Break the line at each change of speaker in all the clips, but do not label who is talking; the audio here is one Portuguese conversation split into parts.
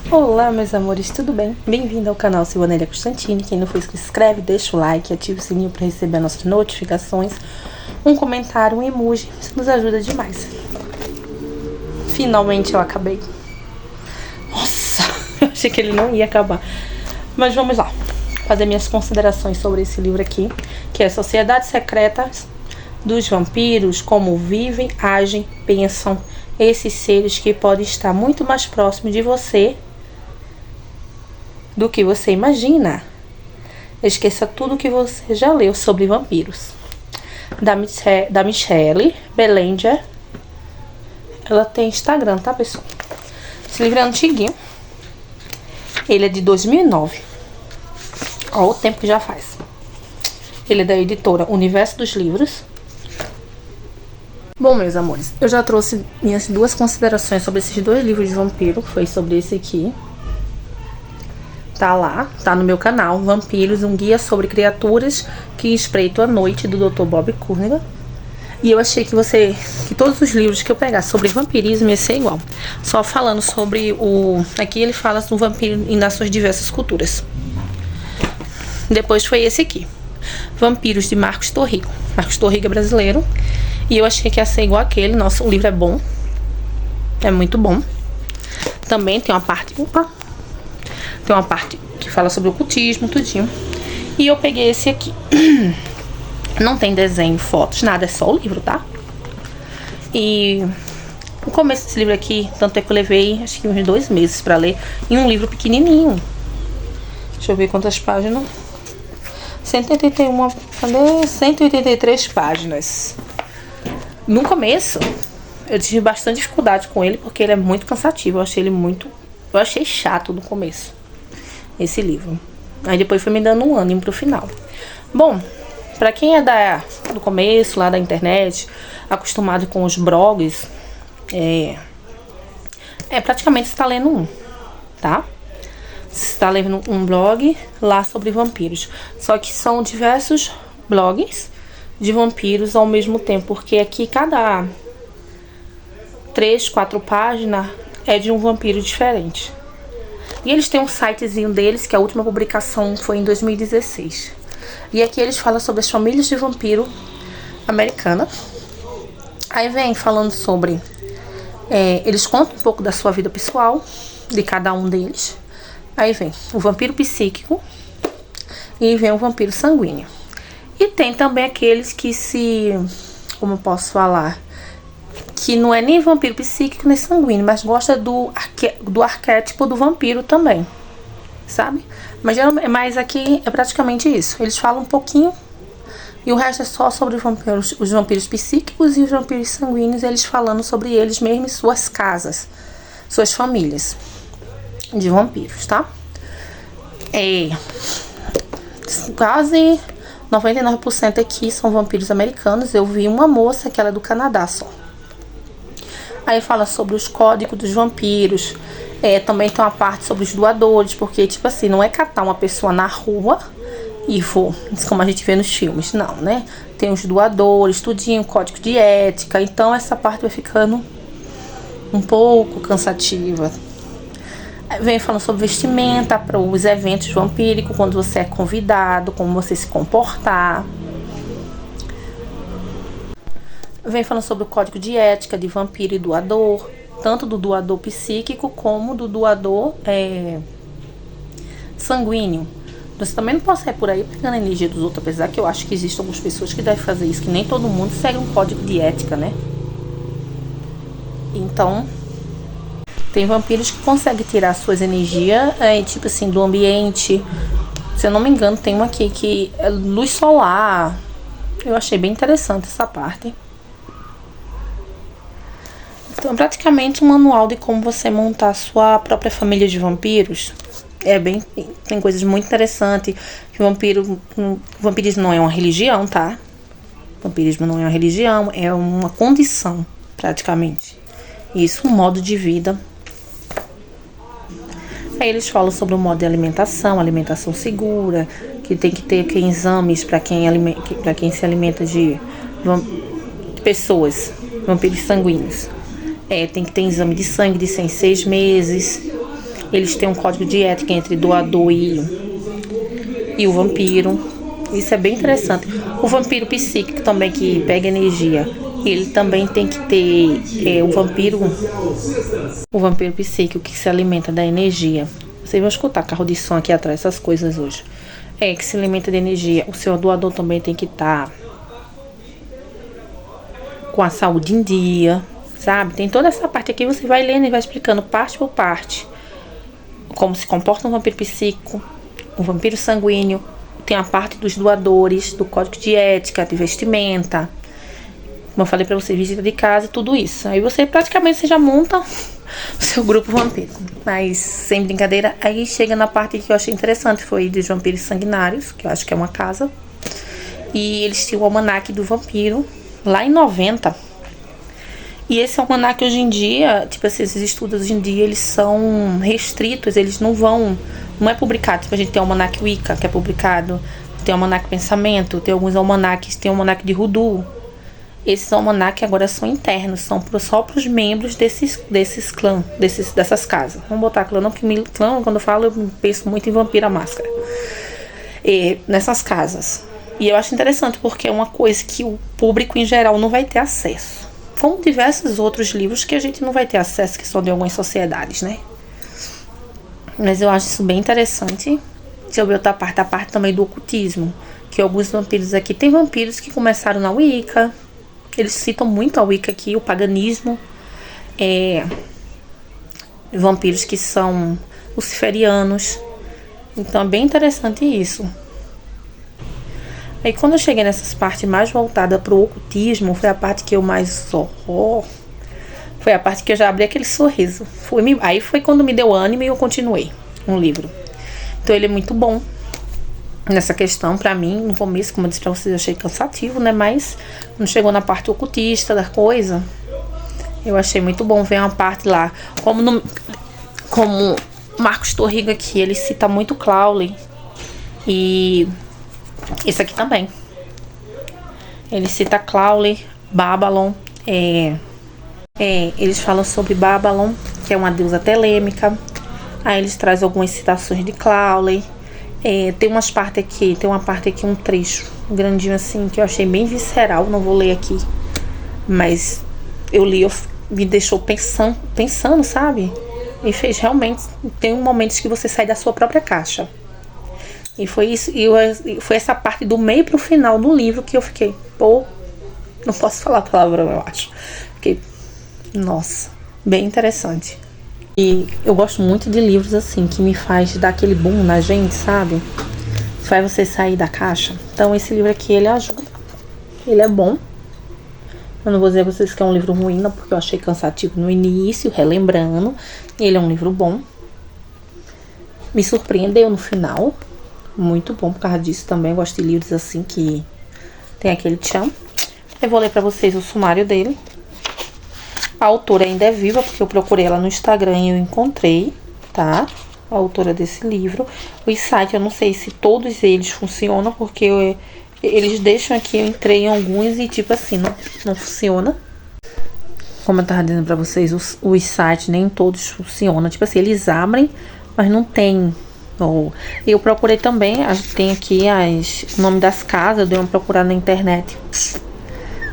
Olá, meus amores, tudo bem? Bem-vindo ao canal Silvanélia Constantini. Quem não for inscrito, se inscreve, deixa o like, ativa o sininho para receber nossas notificações. Um comentário, um emoji, isso nos ajuda demais. Finalmente eu acabei. Nossa, eu achei que ele não ia acabar. Mas vamos lá, fazer minhas considerações sobre esse livro aqui, que é Sociedades Secretas dos Vampiros, como vivem, agem, pensam esses seres que podem estar muito mais próximos de você do que você imagina. Esqueça tudo que você já leu sobre vampiros. Da Michelle Belanger. Ela tem Instagram, tá, pessoal? Esse livro é antiguinho. Ele é de 2009. Olha o tempo que já faz. Ele é da editora Universo dos Livros. Bom, meus amores, eu já trouxe minhas duas considerações sobre esses dois livros de vampiro. Foi sobre esse aqui. Tá lá, tá no meu canal, Vampiros, um guia sobre criaturas que espreitam a noite, do Dr. Bob Cunningham. E eu achei que todos os livros que eu pegar sobre vampirismo ia ser igual. Só falando sobre o... Aqui ele fala do vampiro nas suas diversas culturas. Depois foi esse aqui, Vampiros, de Marcos Torrigo. Marcos Torrigo é brasileiro. E eu achei que ia ser igual aquele. Nossa, o livro é bom. É muito bom. Também tem uma parte... Tem uma parte que fala sobre ocultismo, tudinho. E eu peguei esse aqui. Não tem desenho, fotos, nada. É só o livro, tá? E o começo desse livro aqui, tanto é que eu levei, acho que uns 2 meses pra ler. Em um livro pequenininho. Deixa eu ver quantas páginas. 181, cadê? 183 páginas. No começo, eu tive bastante dificuldade com ele, porque ele é muito cansativo. Eu achei chato no começo esse livro. Aí depois foi me dando um ânimo pro final. Bom, pra quem é do começo, lá da internet, acostumado com os blogs, praticamente você tá lendo um, tá? Você está lendo um blog lá sobre vampiros. Só que são diversos blogs de vampiros ao mesmo tempo, porque aqui cada 3, 4 páginas é de um vampiro diferente. E eles têm um sitezinho deles, que a última publicação foi em 2016. E aqui eles falam sobre as famílias de vampiro americana. Aí vem falando sobre... eles contam um pouco da sua vida pessoal, de cada um deles. Aí vem o vampiro psíquico e vem o vampiro sanguíneo. E tem também aqueles que como eu posso falar, que não é nem vampiro psíquico nem sanguíneo, mas gosta do arquétipo do vampiro também, sabe? Mas aqui é praticamente isso. Eles falam um pouquinho e o resto é só sobre os vampiros psíquicos e os vampiros sanguíneos, eles falando sobre eles mesmos, suas casas, suas famílias de vampiros, tá? Quase 99% aqui são vampiros americanos. Eu vi uma moça que ela é do Canadá só. Aí fala sobre os códigos dos vampiros. Também tem uma parte sobre os doadores, porque, tipo assim, não é catar uma pessoa na rua e como a gente vê nos filmes, não, né? Tem os doadores, tudinho, código de ética. Então essa parte vai ficando um pouco cansativa. Vem falando sobre vestimenta para os eventos vampíricos, quando você é convidado, como você se comportar. Vem falando sobre o código de ética de vampiro e doador, tanto do doador psíquico como do doador sanguíneo. Você também não pode sair por aí pegando a energia dos outros, apesar que eu acho que existem algumas pessoas que devem fazer isso, que nem todo mundo segue um código de ética, né? Então, tem vampiros que conseguem tirar suas energias, tipo assim, do ambiente. Se eu não me engano, tem um aqui que é luz solar. Eu achei bem interessante essa parte. Então, praticamente um manual de como você montar a sua própria família de vampiros. Tem coisas muito interessantes. Vampirismo não é uma religião, tá? Vampirismo não é uma religião, é uma condição, praticamente. Isso, um modo de vida. Aí eles falam sobre o modo de alimentação segura, que tem que ter exames para quem se alimenta de pessoas, vampiros sanguíneos. Tem que ter exame de sangue de 6 meses. Eles têm um código de ética entre doador e o vampiro. Isso é bem interessante. O vampiro psíquico também, que pega energia, ele também tem que ter o vampiro psíquico, que se alimenta da energia. Vocês vão escutar carro de som aqui atrás, essas coisas hoje. Que se alimenta de energia. O seu doador também tem que estar com a saúde em dia, sabe? Tem toda essa parte aqui, você vai lendo e vai explicando parte por parte. Como se comporta um vampiro psíquico, um vampiro sanguíneo. Tem a parte dos doadores, do código de ética, de vestimenta. Como eu falei pra você, visita de casa, tudo isso. Aí você praticamente já monta o seu grupo vampiro. Mas, sem brincadeira, aí chega na parte que eu achei interessante, foi dos vampiros sanguinários, que eu acho que é uma casa. E eles tinham o almanaque do vampiro, lá em 90. E esse almanaque hoje em dia, tipo assim, esses estudos hoje em dia, eles são restritos, eles não é publicado. Tipo, a gente tem o almanaque Wicca, que é publicado, tem o almanaque Pensamento, tem alguns almanaques, tem o almanaque de Hoodoo. Esses almanaques agora são internos, são só para os membros desses clãs, dessas casas. Vamos botar clã não, porque clã, quando eu falo, eu penso muito em Vampira Máscara. Nessas casas. E eu acho interessante, porque é uma coisa que o público em geral não vai ter acesso. Como diversos outros livros que a gente não vai ter acesso, que são de algumas sociedades, né? Mas eu acho isso bem interessante. Deixa eu ver outra parte, a parte também do ocultismo. Que alguns vampiros aqui, tem vampiros que começaram na Wicca. Eles citam muito a Wicca aqui, o paganismo. Vampiros que são luciferianos. Então é bem interessante isso. Aí quando eu cheguei nessas partes mais voltadas pro ocultismo, foi a parte que eu mais... foi a parte que eu já abri aquele sorriso. Aí foi quando me deu ânimo e eu continuei um livro. Então ele é muito bom nessa questão. Pra mim, no começo, como eu disse pra vocês, eu achei cansativo, né? Mas quando chegou na parte ocultista da coisa, eu achei muito bom ver uma parte lá. Como Marcos Torriga aqui, ele cita muito Crowley. E esse aqui também. Ele cita Crowley, Babylon. Eles falam sobre Babylon, que é uma deusa telêmica. Aí eles trazem algumas citações de Crowley. Tem uma parte aqui, um trecho grandinho assim, que eu achei bem visceral. Não vou ler aqui, mas eu li, me deixou pensando, sabe? E fez realmente, tem momentos que você sai da sua própria caixa. E foi isso, foi essa parte do meio pro final do livro que eu fiquei, não posso falar palavrão, eu acho. Fiquei, nossa, bem interessante. E eu gosto muito de livros assim, que me faz dar aquele boom na gente, sabe? Faz você sair da caixa. Então esse livro aqui, ele ajuda. Ele é bom. Eu não vou dizer a vocês que é um livro ruim, não, porque eu achei cansativo no início, relembrando. Ele é um livro bom. Me surpreendeu no final. Muito bom por causa disso também. Eu gosto de livros assim que tem aquele tchan. Eu vou ler pra vocês o sumário dele. A autora ainda é viva, porque eu procurei ela no Instagram e eu encontrei, tá? A autora desse livro. Os sites, eu não sei se todos eles funcionam, porque eles deixam aqui, eu entrei em alguns e tipo assim, não funciona. Como eu tava dizendo pra vocês, os sites nem todos funcionam. Tipo assim, eles abrem, mas não tem. Eu procurei também, tem aqui o nome das casas, eu dei uma procurada na internet.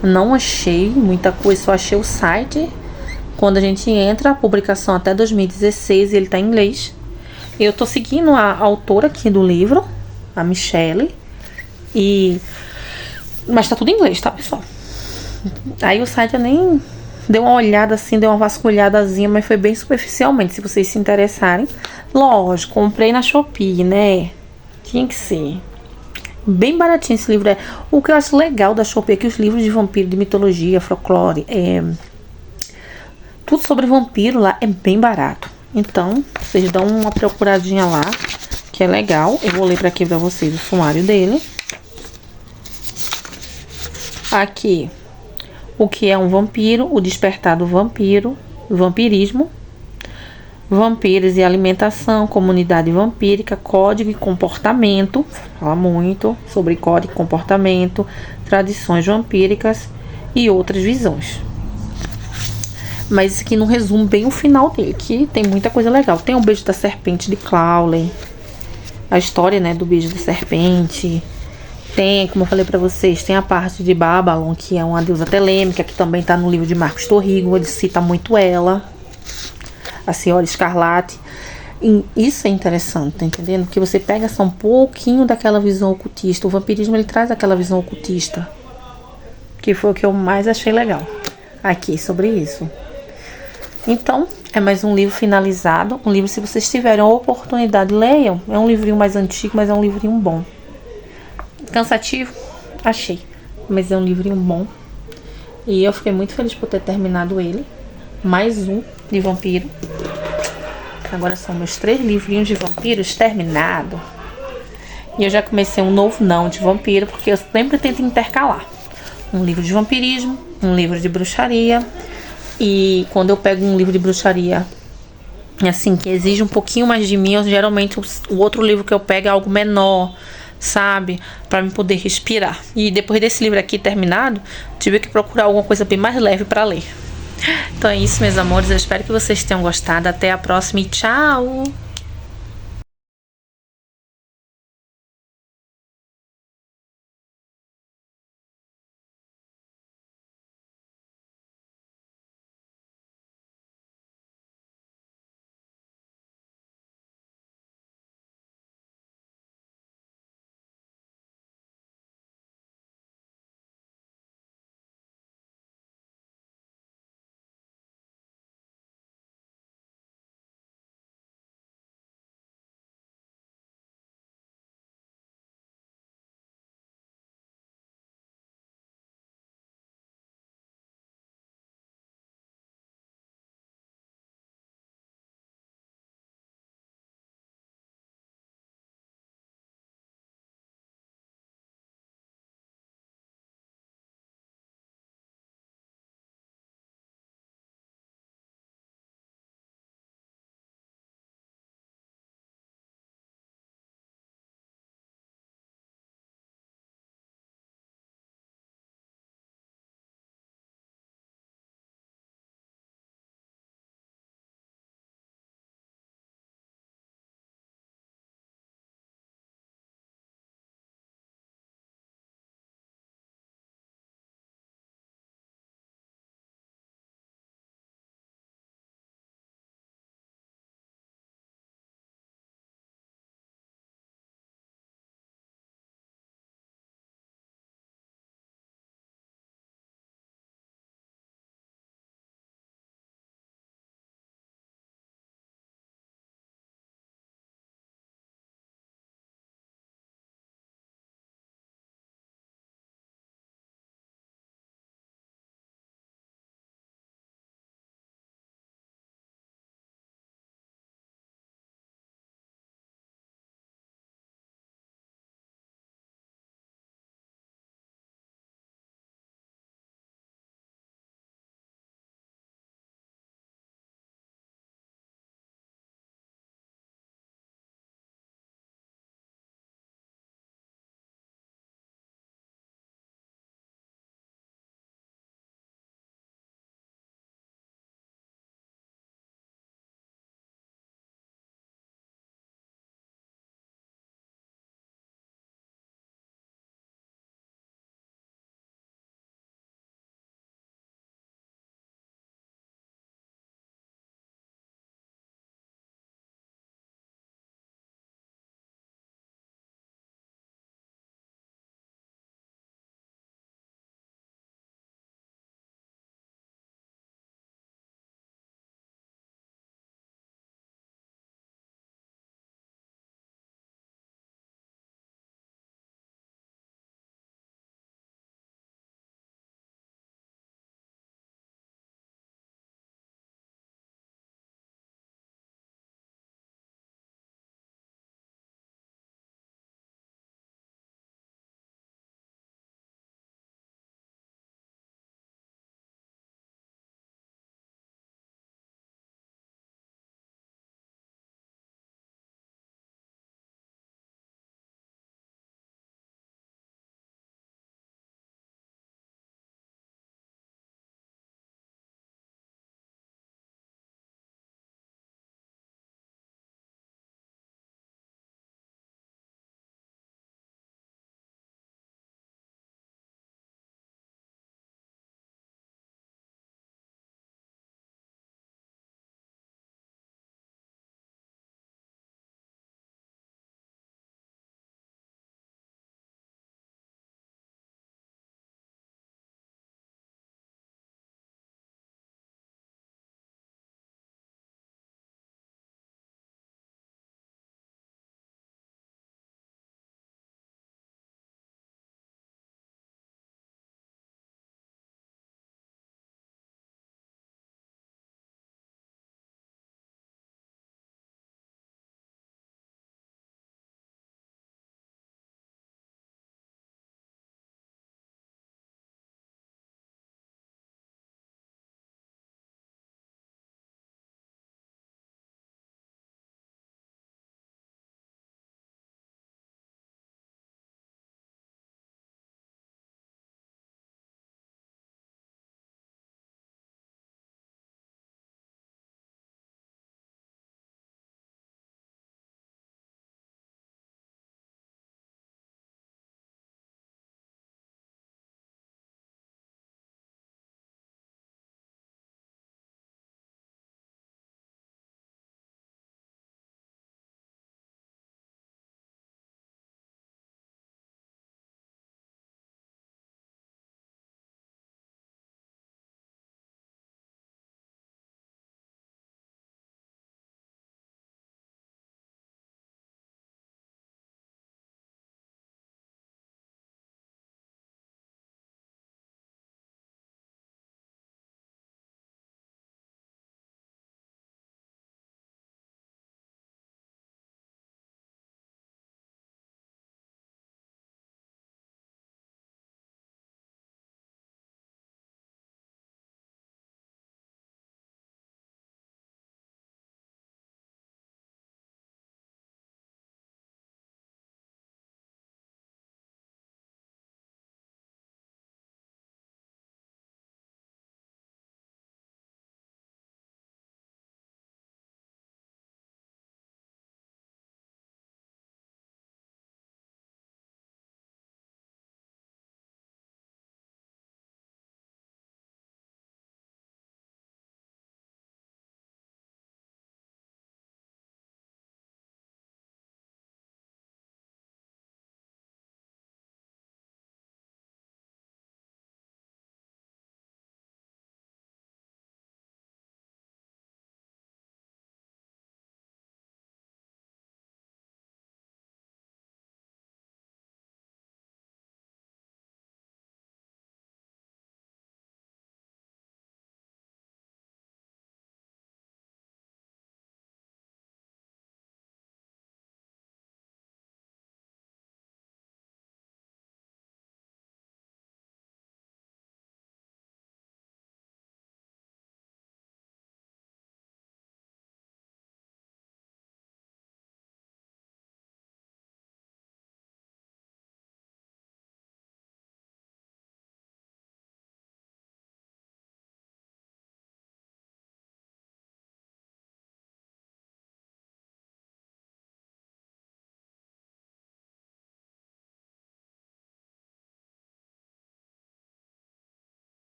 Não achei muita coisa, só achei o site. Quando a gente entra, a publicação até 2016, ele tá em inglês. Eu tô seguindo a autora aqui do livro, a Michelle. Mas tá tudo em inglês, tá, pessoal? Aí o site eu nem dei uma olhada assim, dei uma vasculhadazinha, mas foi bem superficialmente, se vocês se interessarem. Lógico, comprei na Shopee, né? Tinha que ser. Bem baratinho esse livro. O que eu acho legal da Shopee é que os livros de vampiro, de mitologia, folclore, tudo sobre vampiro lá é bem barato. Então, vocês dão uma procuradinha lá, que é legal. Eu vou ler aqui pra vocês o sumário dele. Aqui, o que é um vampiro, o despertar do vampiro, vampirismo, vampiros e alimentação, comunidade vampírica, código e comportamento, fala muito sobre código e comportamento, tradições vampíricas e outras visões. Mas isso aqui não resume bem o final dele, que tem muita coisa legal. Tem o beijo da serpente de Crowley, a história, né, do beijo da serpente. Tem, como eu falei pra vocês, tem a parte de Babylon, que é uma deusa telêmica, que também tá no livro de Marcos Torrigo, ele cita muito ela, a Senhora Escarlate. E isso é interessante, tá entendendo? Porque você pega só um pouquinho daquela visão ocultista. O vampirismo, ele traz aquela visão ocultista, que foi o que eu mais achei legal aqui sobre isso. Então, é mais um livro finalizado. Um livro, se vocês tiverem a oportunidade, leiam. É um livrinho mais antigo, mas é um livrinho bom. Cansativo? Achei. Mas é um livrinho bom. E eu fiquei muito feliz por ter terminado ele. Mais um de vampiro. Agora são meus 3 livrinhos de vampiros terminados. E eu já comecei um novo não de vampiro, porque eu sempre tento intercalar. Um livro de vampirismo, um livro de bruxaria. E quando eu pego um livro de bruxaria, assim, que exige um pouquinho mais de mim, geralmente o outro livro que eu pego é algo menor, sabe? Pra me poder respirar. E depois desse livro aqui terminado, tive que procurar alguma coisa bem mais leve pra ler. Então é isso, meus amores. Eu espero que vocês tenham gostado. Até a próxima e tchau!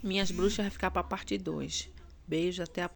Minhas Bruxas vai ficar pra parte 2. Beijo, até a